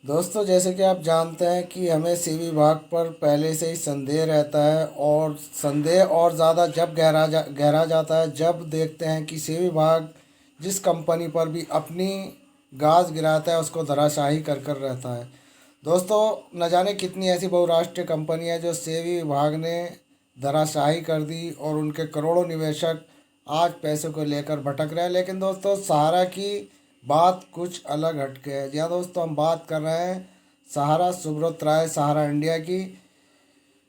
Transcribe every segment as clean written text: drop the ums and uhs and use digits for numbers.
दोस्तों, जैसे कि आप जानते हैं कि हमें सी विभाग पर पहले से ही संदेह रहता है, और संदेह और ज़्यादा जब गहरा जाता है जब देखते हैं कि सी विभाग जिस कंपनी पर भी अपनी गाज गिराता है उसको धराशाही कर कर रहता है। दोस्तों, न जाने कितनी ऐसी बहुराष्ट्रीय कंपनी है जो सेबी विभाग ने धराशाही कर दी और उनके करोड़ों निवेशक आज पैसे को लेकर भटक रहे हैं। लेकिन दोस्तों, सहारा की बात कुछ अलग हटके है। जी हाँ दोस्तों, हम बात कर रहे हैं सहारा सुब्रत राय सहारा इंडिया की,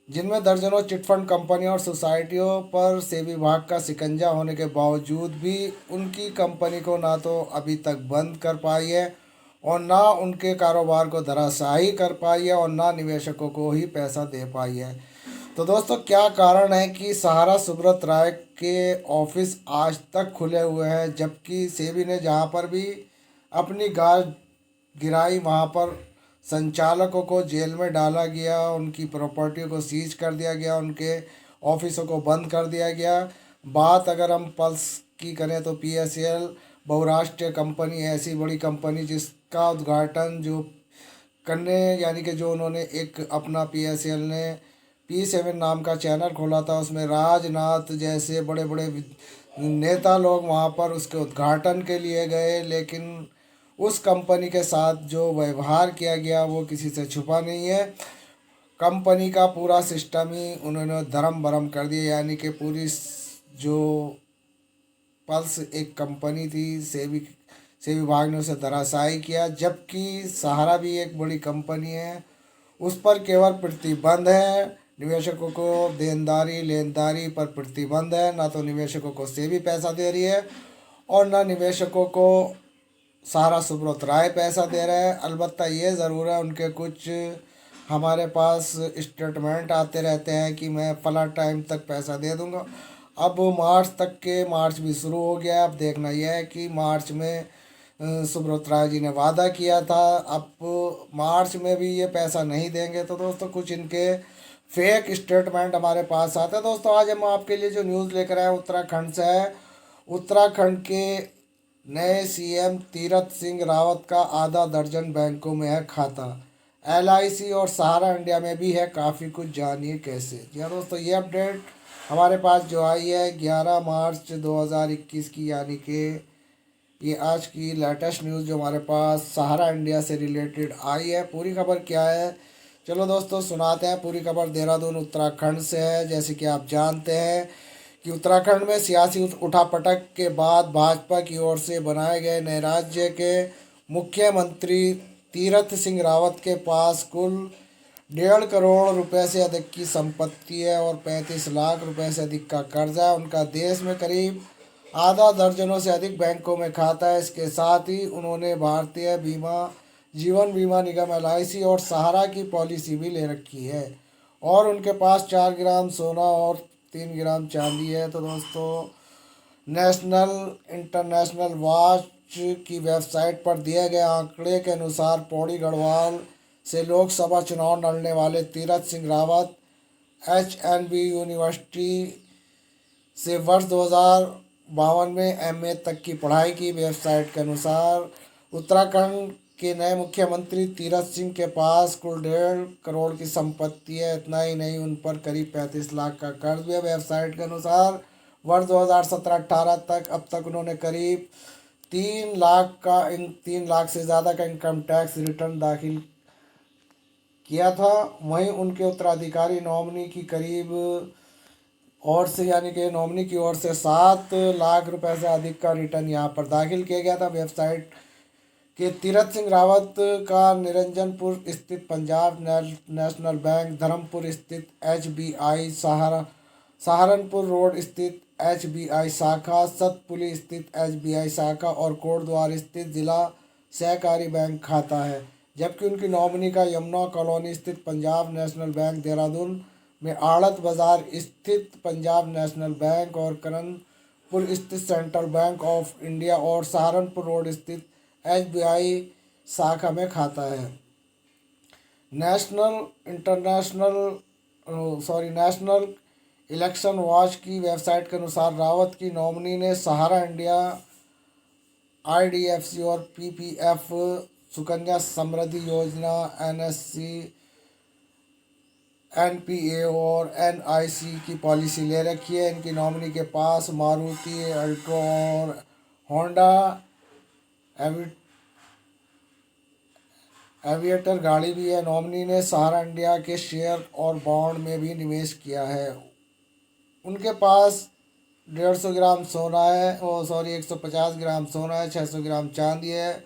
जिनमें दर्जनों चिटफंड कंपनियों और सोसाइटियों पर सेबी विभाग का शिकंजा होने के बावजूद भी उनकी कंपनी को ना तो अभी तक बंद कर पाई है और ना उनके कारोबार को धराशायी कर पाई है और ना निवेशकों को ही पैसा दे पाई है। तो दोस्तों, क्या कारण है कि सहारा सुब्रत राय के ऑफिस आज तक खुले हुए हैं, जबकि सेबी ने जहां पर भी अपनी गाज गिराई वहां पर संचालकों को जेल में डाला गया, उनकी प्रॉपर्टी को सीज कर दिया गया, उनके ऑफिसों को बंद कर दिया गया। बात अगर हम पल्स की करें तो पीएसएल बहुराष्ट्रीय कंपनी, ऐसी बड़ी कंपनी जिसका उद्घाटन जो करने यानी कि जो उन्होंने एक अपना पीएसएल ने P7 नाम का चैनल खोला था, उसमें राजनाथ जैसे बड़े बड़े नेता लोग वहाँ पर उसके उद्घाटन के लिए गए, लेकिन उस कंपनी के साथ जो व्यवहार किया गया वो किसी से छुपा नहीं है। कंपनी का पूरा सिस्टम ही उन्होंने धर्म भरम कर दिया, यानी कि पूरी जो पल्स एक कंपनी थी, सेबी विभाग ने उसे धराशायी किया। जबकि सहारा भी एक बड़ी कंपनी है, उस पर केवल प्रतिबंध है, निवेशकों को देनदारी लेनदारी पर प्रतिबंध है। ना तो निवेशकों को सेबी पैसा दे रही है और ना निवेशकों को सहारा सुब्रत राय पैसा दे रहा है। अलबत्ता ये ज़रूर है, उनके कुछ हमारे पास स्टेटमेंट आते रहते हैं कि मैं फला टाइम तक पैसा दे दूंगा। अब मार्च तक के मार्च भी शुरू हो गया है। अब देखना यह है कि मार्च में सुब्रत राय जी ने वादा किया था, अब मार्च में भी ये पैसा नहीं देंगे। तो दोस्तों, कुछ इनके फेक स्टेटमेंट हमारे पास आते हैं। दोस्तों, आज हम आपके लिए जो न्यूज़ लेकर आए उत्तराखंड से है। उत्तराखंड के नए सीएम तीरथ सिंह रावत का आधा दर्जन बैंकों में है खाता। एलआईसी और सहारा इंडिया में भी है काफ़ी कुछ, जानिए कैसे। जी हाँ दोस्तों, ये अपडेट हमारे पास जो आई है 11 मार्च 2021 की, यानी कि ये आज की लेटेस्ट न्यूज़ जो हमारे पास सहारा इंडिया से रिलेटेड आई है। पूरी खबर क्या है, चलो दोस्तों सुनाते हैं। पूरी खबर देहरादून उत्तराखंड से है। जैसे कि आप जानते हैं कि उत्तराखंड में सियासी उठापटक के बाद भाजपा की ओर से बनाए गए नए राज्य के मुख्यमंत्री तीरथ सिंह रावत के पास कुल 1.5 करोड़ रुपए से अधिक की संपत्ति है और 35 लाख रुपए से अधिक का कर्जा है। उनका देश में करीब आधा दर्जनों से अधिक बैंकों में खाता है। इसके साथ ही उन्होंने भारतीय बीमा जीवन बीमा निगम एलआईसी और सहारा की पॉलिसी भी ले रखी है और उनके पास 4 ग्राम सोना और 3 ग्राम चांदी है। तो दोस्तों, नेशनल इंटरनेशनल वॉच की वेबसाइट पर दिए गए आंकड़े के अनुसार पौड़ी गढ़वाल से लोकसभा चुनाव लड़ने वाले तीरथ सिंह रावत HNB यूनिवर्सिटी से वर्ष 2052 में एमए तक की पढ़ाई की। वेबसाइट के अनुसार उत्तराखंड के नए मुख्यमंत्री तीरथ सिंह के पास कुल 1.5 करोड़ की संपत्ति है। इतना ही नहीं, उन पर करीब 35 लाख का कर्ज भी है। वेबसाइट के अनुसार वर्ष 2017-18 तक अब तक उन्होंने करीब 3 लाख से ज़्यादा का इनकम टैक्स रिटर्न दाखिल किया था। वहीं उनके उत्तराधिकारी नॉमिनी की करीब और से यानी कि नॉमिनी की ओर से 7 लाख रुपए से अधिक का रिटर्न यहाँ पर दाखिल किया गया था। वेबसाइट के तीरथ सिंह रावत का निरंजनपुर स्थित पंजाब नेशनल बैंक, धर्मपुर स्थित HBI सहारनपुर रोड स्थित HBI शाखा, सतपुली स्थित HBI शाखा और कोटद्वार स्थित जिला सहकारी बैंक खाता है। जबकि उनकी नॉमिनी का यमुना कॉलोनी स्थित पंजाब नेशनल बैंक, देहरादून में आड़त बाजार स्थित पंजाब नेशनल बैंक और करणपुर स्थित सेंट्रल बैंक ऑफ इंडिया और सहारनपुर रोड स्थित HBI शाखा में खाता है। नेशनल इलेक्शन वॉच की वेबसाइट के अनुसार रावत की नॉमिनी ने सहारा इंडिया, IDFC और PPF सुकन्या समृद्धि योजना, एनएससी, एनपीए और एनआईसी की पॉलिसी ले रखी है। इनकी नॉमिनी के पास मारुति अल्ट्रो और होंडा एविएटर गाड़ी भी है। नॉमिनी ने सहारा इंडिया के शेयर और बॉन्ड में भी निवेश किया है। उनके पास 150 ग्राम सोना है, ओ सॉरी 150 ग्राम सोना है, 600 ग्राम चांदी है।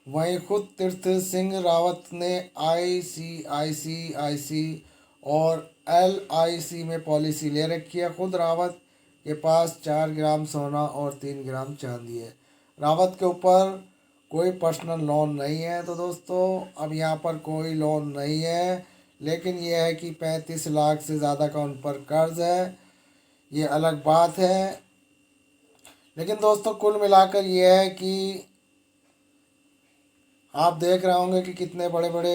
वहीं खुद तीर्थ सिंह रावत ने आईसीआईसीआईसी और एलआईसी में पॉलिसी ले रखी है। खुद रावत के पास 4 ग्राम सोना और 3 ग्राम चांदी है। रावत के ऊपर कोई पर्सनल लोन नहीं है। तो दोस्तों अब यहाँ पर कोई लोन नहीं है, लेकिन यह है कि 35 लाख से ज़्यादा का उन पर कर्ज है, ये अलग बात है। लेकिन दोस्तों कुल मिलाकर ये है कि आप देख रहे होंगे कि कितने बड़े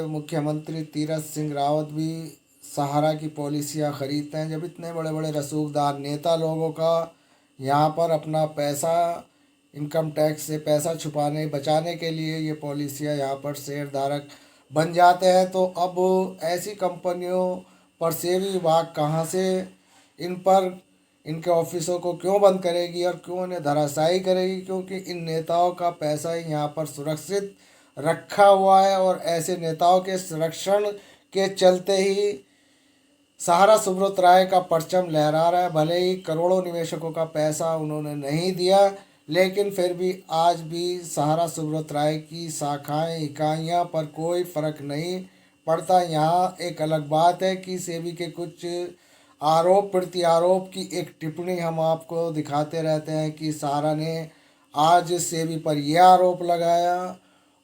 मुख्यमंत्री तीरथ सिंह रावत भी सहारा की पॉलिसियां खरीदते हैं। जब इतने बड़े बड़े रसूखदार नेता लोगों का यहाँ पर अपना पैसा, इनकम टैक्स से पैसा छुपाने बचाने के लिए ये पॉलिसियां यहाँ पर शेयर धारक बन जाते हैं, तो अब ऐसी कंपनियों पर सेबी विभाग कहाँ से इन पर इनके ऑफिसों को क्यों बंद करेगी और क्यों इन्हें धराशायी करेगी? क्योंकि इन नेताओं का पैसा ही यहाँ पर सुरक्षित रखा हुआ है और ऐसे नेताओं के संरक्षण के चलते ही सहारा सुब्रत राय का परचम लहरा रहा है। भले ही करोड़ों निवेशकों का पैसा उन्होंने नहीं दिया, लेकिन फिर भी आज भी सहारा सुब्रत राय की शाखाएं, इकाइयां पर कोई फर्क नहीं पड़ता। यहाँ एक अलग बात है कि सेबी के कुछ आरोप प्रत्यारोप की एक टिप्पणी हम आपको दिखाते रहते हैं कि सहारा ने आज सेबी पर यह आरोप लगाया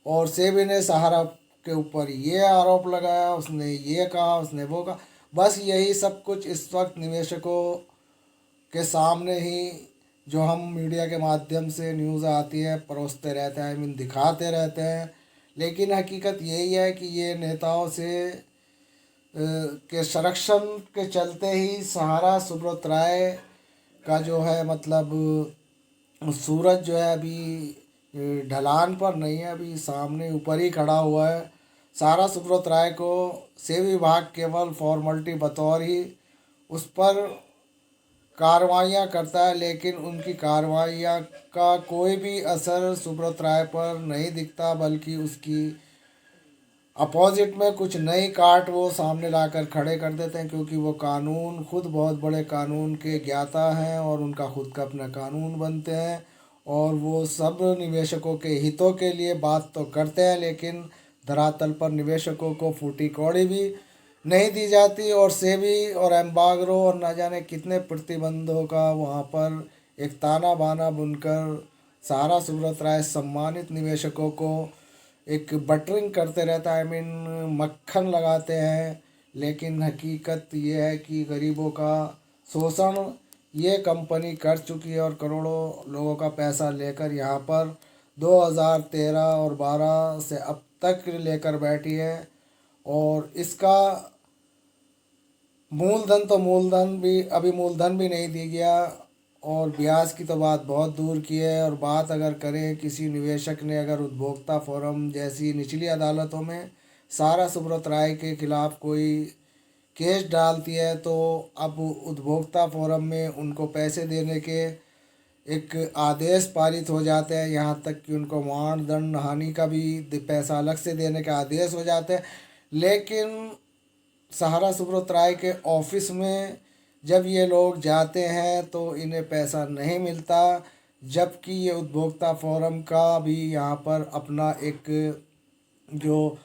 और सेबी ने सहारा के ऊपर ये आरोप लगाया, उसने ये कहा, उसने वो कहा। बस यही सब कुछ इस वक्त निवेशकों के सामने ही जो हम मीडिया के माध्यम से न्यूज़ आती है परोसते रहते हैं, आई मीन दिखाते रहते हैं। लेकिन हकीकत यही है कि ये नेताओं से के संरक्षण के चलते ही सहारा सुब्रत राय का जो है मतलब सूरज जो है अभी ढलान पर नहीं है, अभी सामने ऊपर ही खड़ा हुआ है। सहारा सुब्रत राय को सेबी विभाग केवल फॉर्मेलिटी बतौर ही उस पर कार्रवाइयाँ करता है, लेकिन उनकी कार्रवाइयाँ का कोई भी असर सुब्रत राय पर नहीं दिखता, बल्कि उसकी अपोजिट में कुछ नई काट वो सामने लाकर खड़े कर देते हैं। क्योंकि वो कानून खुद बहुत बड़े कानून के ज्ञाता हैं और उनका खुद का अपना कानून बनते हैं और वो सब निवेशकों के हितों के लिए बात तो करते हैं, लेकिन धरातल पर निवेशकों को फूटी कौड़ी भी नहीं दी जाती। और सेबी और एम्बार्गो और ना जाने कितने प्रतिबंधों का वहाँ पर एक ताना बाना बुनकर सहारा सुब्रत राय सम्मानित निवेशकों को एक बटरिंग करते रहता है, आई मीन मक्खन लगाते हैं। लेकिन हकीकत ये है कि गरीबों का शोषण ये कंपनी कर चुकी है और करोड़ों लोगों का पैसा लेकर यहाँ पर 2013 और 12 से अब तक लेकर बैठी है। और इसका मूलधन भी नहीं दी गया और ब्याज की तो बात बहुत दूर की है। और बात अगर करें किसी निवेशक ने अगर उपभोक्ता फोरम जैसी निचली अदालतों में सहारा सुब्रत राय के खिलाफ कोई केस डालती है, तो अब उपभोक्ता फोरम में उनको पैसे देने के एक आदेश पारित हो जाते हैं। यहाँ तक कि उनको मानदंड हानि का भी पैसा अलग से देने के आदेश हो जाते हैं। लेकिन सहारा सुब्रत राय के ऑफिस में जब ये लोग जाते हैं तो इन्हें पैसा नहीं मिलता, जबकि ये उपभोक्ता फोरम का भी यहाँ पर अपना एक जो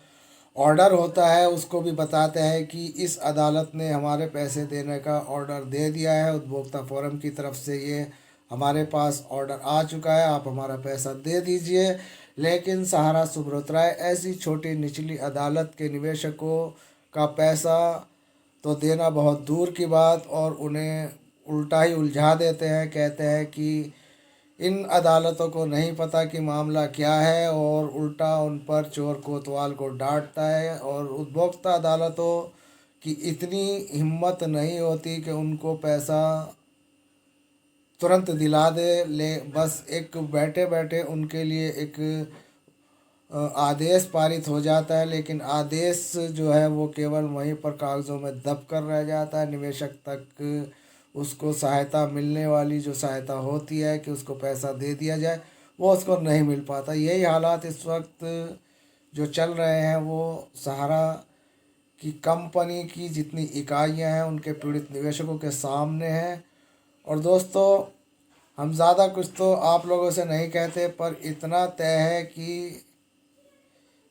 ऑर्डर होता है उसको भी बताते हैं कि इस अदालत ने हमारे पैसे देने का ऑर्डर दे दिया है, उपभोक्ता फोरम की तरफ से ये हमारे पास ऑर्डर आ चुका है, आप हमारा पैसा दे दीजिए। लेकिन सहारा सुब्रत राय ऐसी छोटी निचली अदालत के निवेशकों का पैसा तो देना बहुत दूर की बात, और उन्हें उल्टा ही उलझा देते हैं। कहते हैं कि इन अदालतों को नहीं पता कि मामला क्या है और उल्टा उन पर चोर कोतवाल को डांटता है। और उपभोक्ता अदालतों की इतनी हिम्मत नहीं होती कि उनको पैसा तुरंत दिला दे, ले बस एक बैठे बैठे उनके लिए एक आदेश पारित हो जाता है, लेकिन आदेश जो है वो केवल वहीं पर कागज़ों में दब कर रह जाता है। निवेशक तक उसको सहायता मिलने वाली जो सहायता होती है कि उसको पैसा दे दिया जाए, वो उसको नहीं मिल पाता। यही हालात इस वक्त जो चल रहे हैं वो सहारा की कंपनी की जितनी इकाइयां हैं उनके पीड़ित निवेशकों के सामने हैं। और दोस्तों, हम ज़्यादा कुछ तो आप लोगों से नहीं कहते, पर इतना तय है कि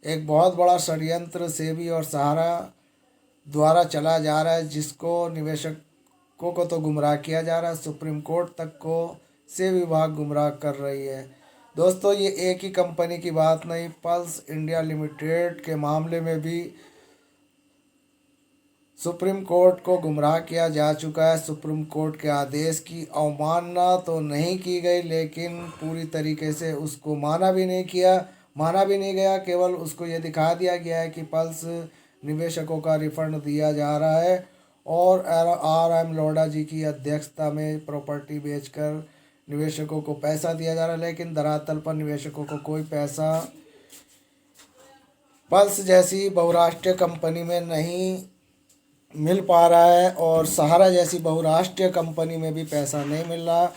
एक बहुत बड़ा षड्यंत्र सेबी और सहारा द्वारा चला जा रहा है, जिसको निवेशकों को तो गुमराह किया जा रहा है, सुप्रीम कोर्ट तक को सेबी विभाग गुमराह कर रही है। दोस्तों, ये एक ही कंपनी की बात नहीं, पल्स इंडिया लिमिटेड के मामले में भी सुप्रीम कोर्ट को गुमराह किया जा चुका है। सुप्रीम कोर्ट के आदेश की अवमानना तो नहीं की गई, लेकिन पूरी तरीके से उसको माना भी नहीं गया। केवल उसको ये दिखा दिया गया है कि पल्स निवेशकों का रिफंड दिया जा रहा है और आर एम लोढ़ा जी की अध्यक्षता में प्रॉपर्टी बेचकर निवेशकों को पैसा दिया जा रहा है, लेकिन धरातल पर निवेशकों को कोई पैसा पल्स जैसी बहुराष्ट्रीय कंपनी में नहीं मिल पा रहा है और सहारा जैसी बहुराष्ट्रीय कंपनी में भी पैसा नहीं मिल रहा।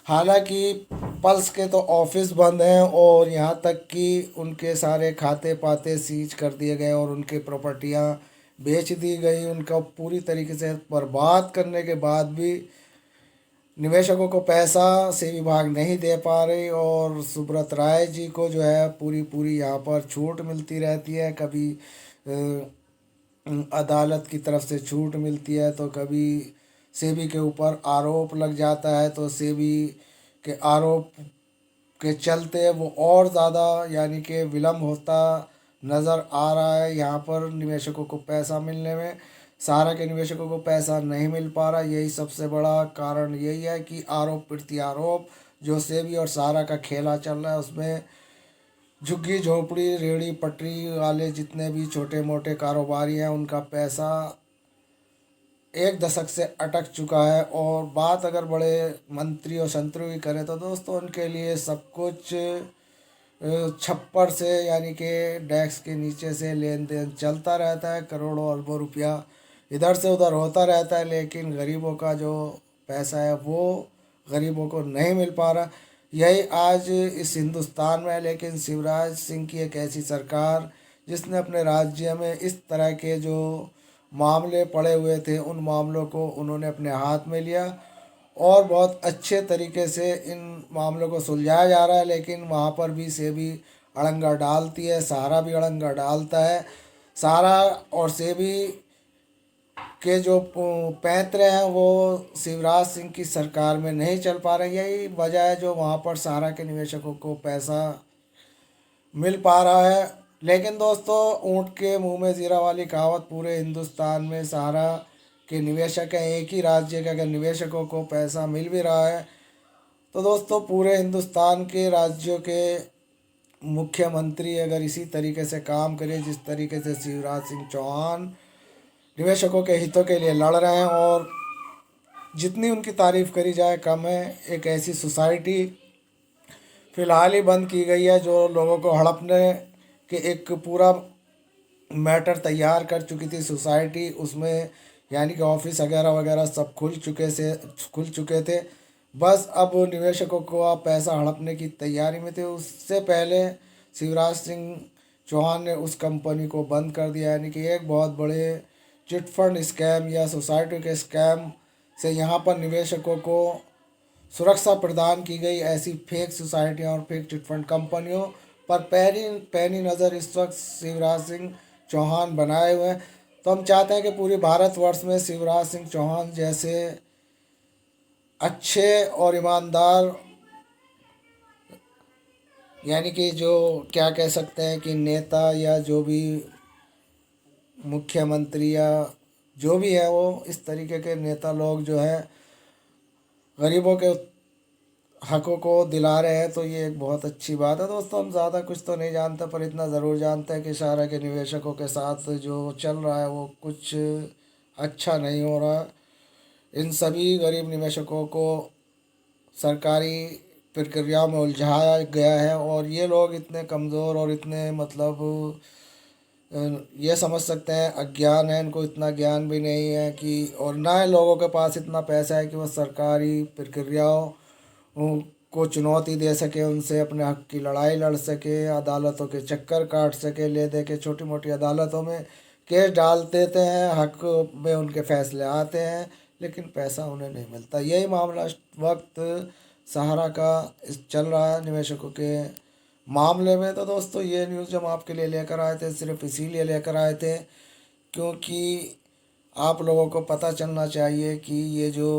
हालांकि पल्स के तो ऑफिस बंद हैं और यहाँ तक कि उनके सारे खाते पाते सीज कर दिए गए और उनकी प्रॉपर्टियाँ बेच दी गई। उनका पूरी तरीके से बर्बाद करने के बाद भी निवेशकों को पैसा से विभाग नहीं दे पा रही और सुब्रत राय जी को जो है पूरी पूरी यहाँ पर छूट मिलती रहती है। कभी अदालत की तरफ से छूट मिलती है तो कभी सेबी के ऊपर आरोप लग जाता है, तो सेबी के आरोप के चलते वो और ज़्यादा यानी कि विलम्ब होता नज़र आ रहा है। यहाँ पर निवेशकों को पैसा मिलने में सहारा के निवेशकों को पैसा नहीं मिल पा रहा। यही सबसे बड़ा कारण यही है कि आरोप प्रति आरोप जो सेबी और सहारा का खेला चल रहा है, उसमें झुग्गी झोंपड़ी रेहड़ी पटरी वाले जितने भी छोटे मोटे कारोबारी हैं उनका पैसा एक दशक से अटक चुका है। और बात अगर बड़े मंत्री और संतरी की करें तो दोस्तों उनके लिए सब कुछ छप्पर से यानी कि डेस्क के नीचे से लेन देन चलता रहता है। करोड़ों अरबों रुपया इधर से उधर होता रहता है, लेकिन गरीबों का जो पैसा है वो गरीबों को नहीं मिल पा रहा। यही आज इस हिंदुस्तान में है, लेकिन शिवराज सिंह की एक ऐसी सरकार जिसने अपने राज्य में इस तरह के जो मामले पड़े हुए थे उन मामलों को उन्होंने अपने हाथ में लिया और बहुत अच्छे तरीके से इन मामलों को सुलझाया जा रहा है। लेकिन वहाँ पर भी सेबी अड़ंगा डालती है, सहारा भी अड़ंगा डालता है। सहारा और सेबी के जो पैंतरे हैं वो शिवराज सिंह की सरकार में नहीं चल पा रहे। यही वजह है जो वहाँ पर सहारा के निवेशकों को पैसा मिल पा रहा है। लेकिन दोस्तों, ऊँट के मुंह में जीरा वाली कहावत पूरे हिंदुस्तान में सहारा के निवेशक हैं। एक ही राज्य के अगर निवेशकों को पैसा मिल भी रहा है तो दोस्तों पूरे हिंदुस्तान के राज्यों के मुख्यमंत्री अगर इसी तरीके से काम करें जिस तरीके से शिवराज सिंह चौहान निवेशकों के हितों के लिए लड़ रहे हैं, और जितनी उनकी तारीफ़ करी जाए कम है। एक ऐसी सोसाइटी फ़िलहाल ही बंद की गई है जो लोगों को हड़पने के एक पूरा मैटर तैयार कर चुकी थी सोसाइटी। उसमें यानी कि ऑफिस वगैरह वगैरह सब खुल चुके थे। बस अब निवेशकों को आप पैसा हड़पने की तैयारी में थे। उससे पहले शिवराज सिंह चौहान ने उस कंपनी को बंद कर दिया। यानी कि एक बहुत बड़े चिट फंड स्कैम या सोसाइटी के स्कैम से यहाँ पर निवेशकों को सुरक्षा प्रदान की गई। ऐसी फेक सोसाइटियाँ और फेक चिट फंड कंपनियों पर पैनी नज़र इस वक्त शिवराज सिंह चौहान बनाए हुए हैं। तो हम चाहते हैं कि पूरे भारतवर्ष में शिवराज सिंह चौहान जैसे अच्छे और ईमानदार यानी कि जो क्या कह सकते हैं कि नेता या जो भी मुख्यमंत्री या जो भी है वो इस तरीके के नेता लोग जो है गरीबों के हकों को दिला रहे हैं, तो ये एक बहुत अच्छी बात है। दोस्तों, हम ज़्यादा कुछ तो नहीं जानते, पर इतना ज़रूर जानते हैं कि सहारा के निवेशकों के साथ जो चल रहा है वो कुछ अच्छा नहीं हो रहा। इन सभी गरीब निवेशकों को सरकारी प्रक्रियाओं में उलझाया गया है और ये लोग इतने कमज़ोर और इतने मतलब ये समझ सकते हैं अज्ञान है, इनको इतना ज्ञान भी नहीं है कि, और ना ही लोगों के पास इतना पैसा है कि वह सरकारी प्रक्रियाओं को चुनौती दे सके, उनसे अपने हक की लड़ाई लड़ सके, अदालतों के चक्कर काट सके, ले दे के छोटी मोटी अदालतों में केस डाल देते हैं, हक में उनके फैसले आते हैं लेकिन पैसा उन्हें नहीं मिलता। यही मामला इस वक्त सहारा का चल रहा है निवेशकों के मामले में। तो दोस्तों ये न्यूज़ हम आपके लिए लेकर आए थे, सिर्फ इसीलिए लेकर आए थे क्योंकि आप लोगों को पता चलना चाहिए कि ये जो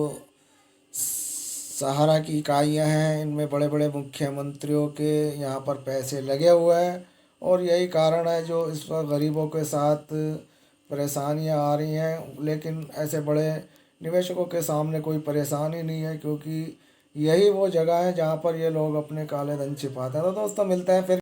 सहारा की इकाइयां हैं इनमें बड़े बड़े मुख्यमंत्रियों के यहाँ पर पैसे लगे हुए हैं और यही कारण है जो इस वक्त गरीबों के साथ परेशानियां आ रही हैं। लेकिन ऐसे बड़े निवेशकों के सामने कोई परेशानी नहीं है क्योंकि यही वो जगह है जहाँ पर ये लोग अपने काले धन छिपाते हैं। तो दोस्तों मिलते हैं फिर।